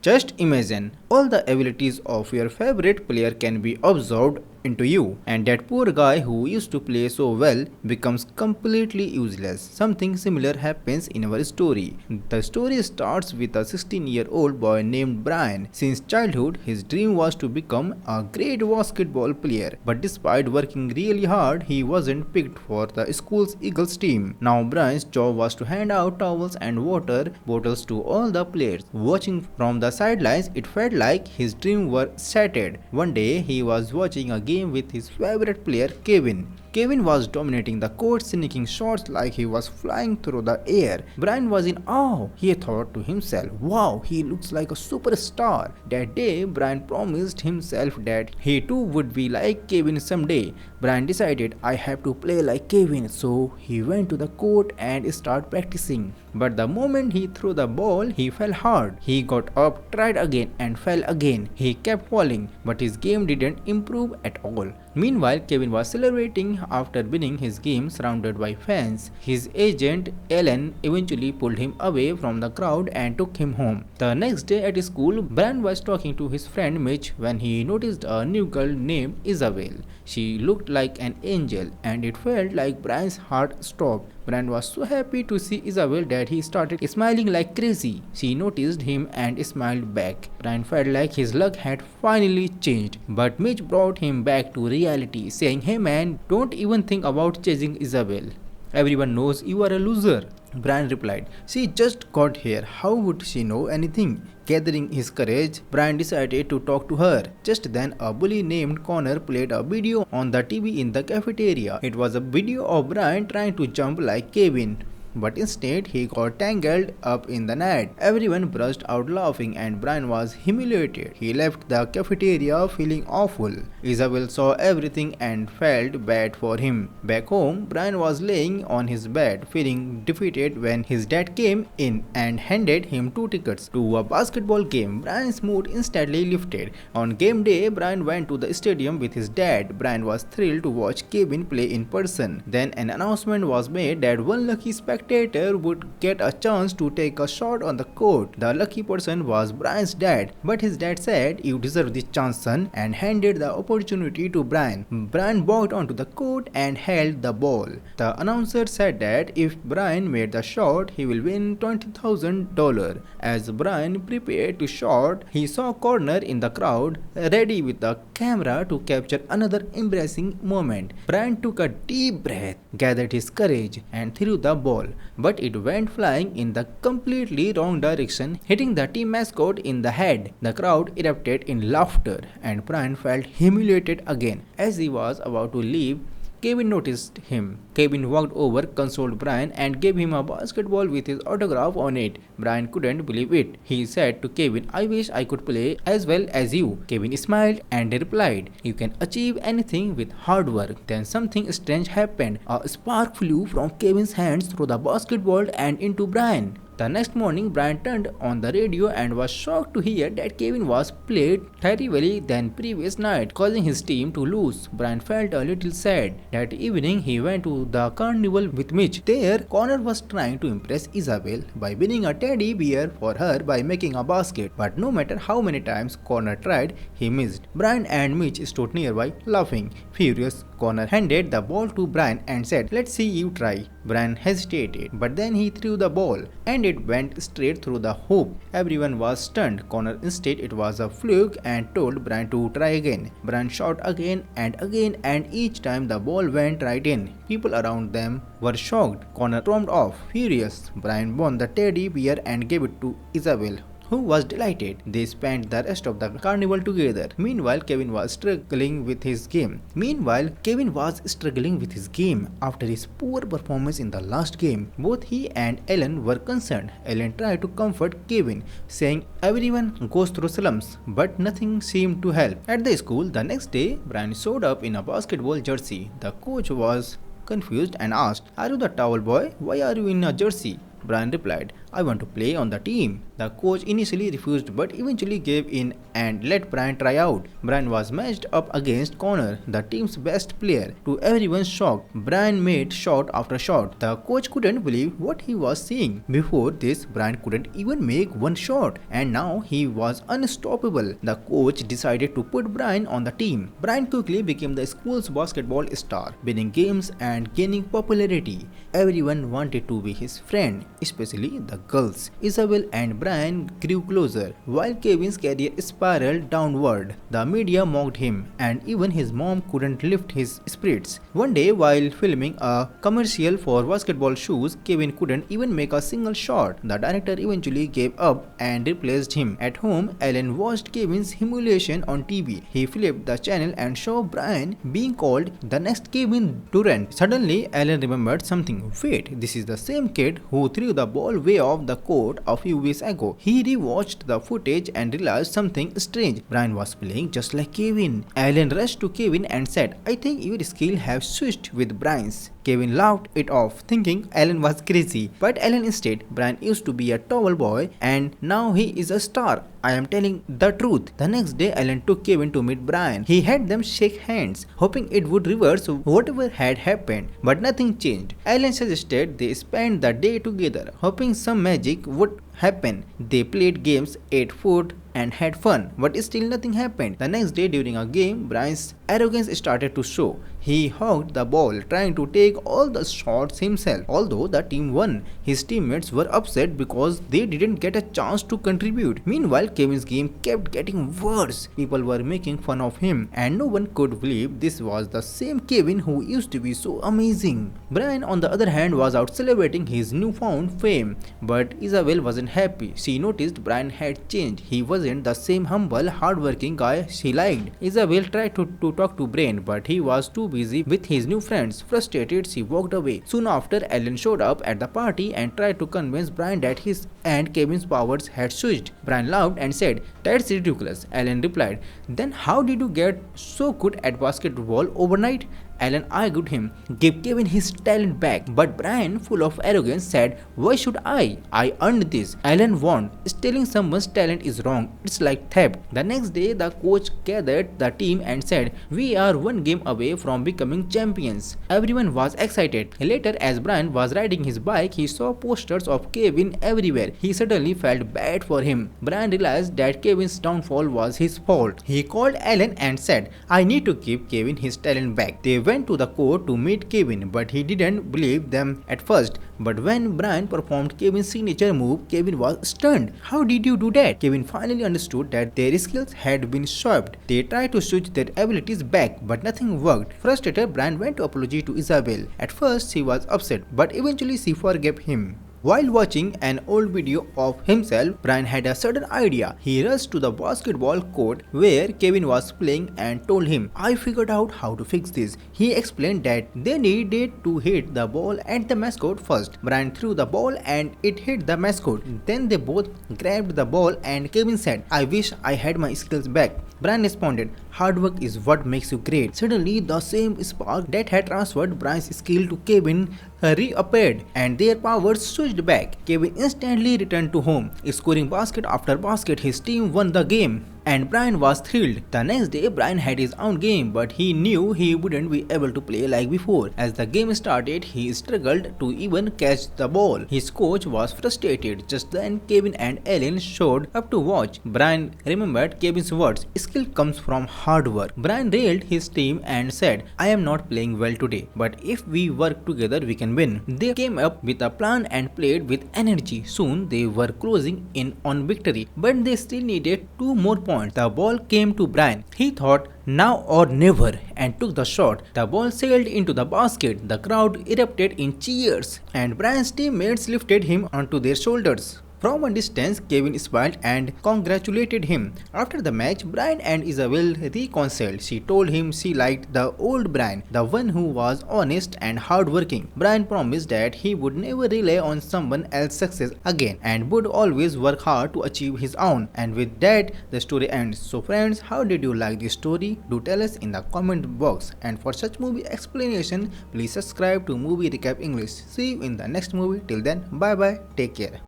Just imagine all the abilities of your favorite player can be absorbed into you, and that poor guy who used to play so well becomes completely useless. Something similar happens in our story. The story starts with a 16-year-old boy named Brian. Since childhood, his dream was to become a great basketball player, but despite working really hard, he wasn't picked for the school's Eagles team. Now, Brian's job was to hand out towels and water bottles to all the players. Watching from the sidelines, it felt like his dream were shattered. One day, he was watching a game with his favorite player Kevin. Kevin was dominating the court, sneaking shots like he was flying through the air. Brian was in awe. He thought to himself, wow, he looks like a superstar. That day, Brian promised himself that he too would be like Kevin someday. Brian decided, I have to play like Kevin, so he went to the court and started practicing. But the moment he threw the ball, he fell hard. He got up, tried again, and fell again. He kept falling, but his game didn't improve at all. Meanwhile, Kevin was celebrating after winning his game surrounded by fans. His agent, Ellen, eventually pulled him away from the crowd and took him home. The next day at school, Brian was talking to his friend Mitch when he noticed a new girl named Isabel. She looked like an angel, and it felt like Brian's heart stopped. Brian was so happy to see Isabel that he started smiling like crazy. She noticed him and smiled back. Brian felt like his luck had finally changed. But Mitch brought him back to reality, saying, hey man, don't even think about chasing Isabel. Everyone knows you are a loser. Brian replied, she just got here. How would she know anything? Gathering his courage, Brian decided to talk to her. Just then, a bully named Connor played a video on the TV in the cafeteria. It was a video of Brian trying to jump like Kevin, but instead he got tangled up in the net. Everyone burst out laughing and Brian was humiliated. He left the cafeteria feeling awful. Isabel saw everything and felt bad for him. Back home, Brian was laying on his bed feeling defeated when his dad came in and handed him 2 tickets to a basketball game. Brian's mood instantly lifted. On game day, Brian went to the stadium with his dad. Brian was thrilled to watch Kevin play in person. Then an announcement was made that one lucky spectator would get a chance to take a shot on the court. The lucky person was Brian's dad, but his dad said, you deserve this chance, son, and handed the opportunity to Brian. Brian walked onto the court and held the ball. The announcer said that if Brian made the shot, he will win $20,000. As Brian prepared to shot, he saw Connor in the crowd, ready with the camera to capture another embarrassing moment. Brian took a deep breath, gathered his courage, and threw the ball, but it went flying in the completely wrong direction, hitting the team mascot in the head. The crowd erupted in laughter, and Brian felt humiliated again. As he was about to leave, Kevin noticed him. Kevin walked over, consoled Brian, and gave him a basketball with his autograph on it. Brian couldn't believe it. He said to Kevin, I wish I could play as well as you. Kevin smiled and replied, you can achieve anything with hard work. Then something strange happened. A spark flew from Kevin's hands through the basketball and into Brian. The next morning, Brian turned on the radio and was shocked to hear that Kevin was played terribly than previous night, causing his team to lose. Brian felt a little sad. That evening, he went to the carnival with Mitch. There, Connor was trying to impress Isabel by winning a teddy bear for her by making a basket. But no matter how many times Connor tried, he missed. Brian and Mitch stood nearby, laughing. Furious, Connor handed the ball to Brian and said, let's see you try. Brian hesitated, but then he threw the ball, and it went straight through the hoop. Everyone was stunned. Connor insisted it was a fluke and told Brian to try again. Brian shot again, and each time the ball went right in. People around them were shocked. Connor stormed off, furious. Brian won the teddy bear and gave it to Isabel, who was delighted. They spent the rest of the carnival together. Meanwhile, Kevin was struggling with his game. After his poor performance in the last game, both he and Ellen were concerned. Ellen tried to comfort Kevin, saying everyone goes through slumps, but nothing seemed to help. At the school, the next day, Brian showed up in a basketball jersey. The coach was confused and asked, are you the towel boy? Why are you in a jersey? Brian replied, I want to play on the team. The coach initially refused but eventually gave in and let Brian try out. Brian was matched up against Connor, the team's best player. To everyone's shock, Brian made shot after shot. The coach couldn't believe what he was seeing. Before this, Brian couldn't even make one shot, and now he was unstoppable. The coach decided to put Brian on the team. Brian quickly became the school's basketball star, winning games and gaining popularity. Everyone wanted to be his friend, especially the girls. Isabel and Brian grew closer, while Kevin's career spiraled downward. The media mocked him, and even his mom couldn't lift his spirits. One day, while filming a commercial for basketball shoes, Kevin couldn't even make a single shot. The director eventually gave up and replaced him. At home, Ellen watched Kevin's humiliation on TV. He flipped the channel and saw Brian being called the next Kevin Durant. Suddenly, Ellen remembered something. Wait, this is the same kid who threw the ball way off the court a few weeks ago. He rewatched the footage and realized something strange. Brian was playing just like Kevin. Ellen rushed to Kevin and said, "I think your skill have switched with Brian's." Kevin laughed it off, thinking Ellen was crazy. But Ellen instead, Brian used to be a tall boy and now he is a star. I am telling the truth. The next day, Ellen took Kevin to meet Brian. He had them shake hands, hoping it would reverse whatever had happened. But nothing changed. Ellen suggested they spend the day together, hoping some magic would happen. They played games, ate food, and had fun, but still nothing happened. The next day during a game, Brian's arrogance started to show. He hogged the ball, trying to take all the shots himself. Although the team won, his teammates were upset because they didn't get a chance to contribute. Meanwhile, Kevin's game kept getting worse. People were making fun of him, and no one could believe this was the same Kevin who used to be so amazing. Brian, on the other hand, was out celebrating his newfound fame, but Isabel wasn't happy. She noticed Brian had changed. He wasn't the same humble, hardworking guy she liked. Isabel tried to talk to Brian, but he was too busy with his new friends. Frustrated, she walked away. Soon after, Ellen showed up at the party and tried to convince Brian that his and Kevin's powers had switched. Brian laughed and said, "That's ridiculous." Ellen replied, "Then how did you get so good at basketball overnight?" Ellen argued him, "Give Kevin his talent back." But Brian, full of arrogance, said, "Why should I? I earned this." Ellen warned, "Stealing someone's talent is wrong. It's like theft." The next day, the coach gathered the team and said, "We are one game away from becoming champions." Everyone was excited. Later, as Brian was riding his bike, he saw posters of Kevin everywhere. He suddenly felt bad for him. Brian realized that Kevin's downfall was his fault. He called Ellen and said, "I need to give Kevin his talent back." They went to the court to meet Kevin, but he didn't believe them at first. But when Brian performed Kevin's signature move, Kevin was stunned. "How did you do that?" Kevin finally understood that their skills had been swapped. They tried to switch their abilities back, but nothing worked. Frustrated, Brian went to apologize to Isabel. At first, she was upset, but eventually she forgave him. While watching an old video of himself, Brian had a sudden idea. He rushed to the basketball court where Kevin was playing and told him, "I figured out how to fix this." He explained that they needed to hit the ball at the mascot first. Brian threw the ball and it hit the mascot. Then they both grabbed the ball and Kevin said, "I wish I had my skills back." Brian responded, "Hard work is what makes you great." Suddenly, the same spark that had transferred Brian's skill to Kevin reappeared, and their powers switched back. Kevin instantly returned to home, scoring basket after basket. His team won the game, and Brian was thrilled. The next day, Brian had his own game, but he knew he wouldn't be able to play like before. As the game started, he struggled to even catch the ball. His coach was frustrated. Just then, Kevin and Ellen showed up to watch. Brian remembered Kevin's words, "Skill comes from hard work." Brian railed his team and said, "I am not playing well today, but if we work together, we can win." They came up with a plan and played with energy. Soon, they were closing in on victory, but they still needed 2 more points. The ball came to Brian. He thought, "Now or never," and took the shot. The ball sailed into the basket. The crowd erupted in cheers, and Brian's teammates lifted him onto their shoulders. From a distance, Kevin smiled and congratulated him. After the match, Brian and Isabel reconciled. She told him she liked the old Brian, the one who was honest and hardworking. Brian promised that he would never rely on someone else's success again and would always work hard to achieve his own. And with that, the story ends. So friends, how did you like this story? Do tell us in the comment box. And for such movie explanation, please subscribe to Movie Recap English. See you in the next movie. Till then, bye bye. Take care.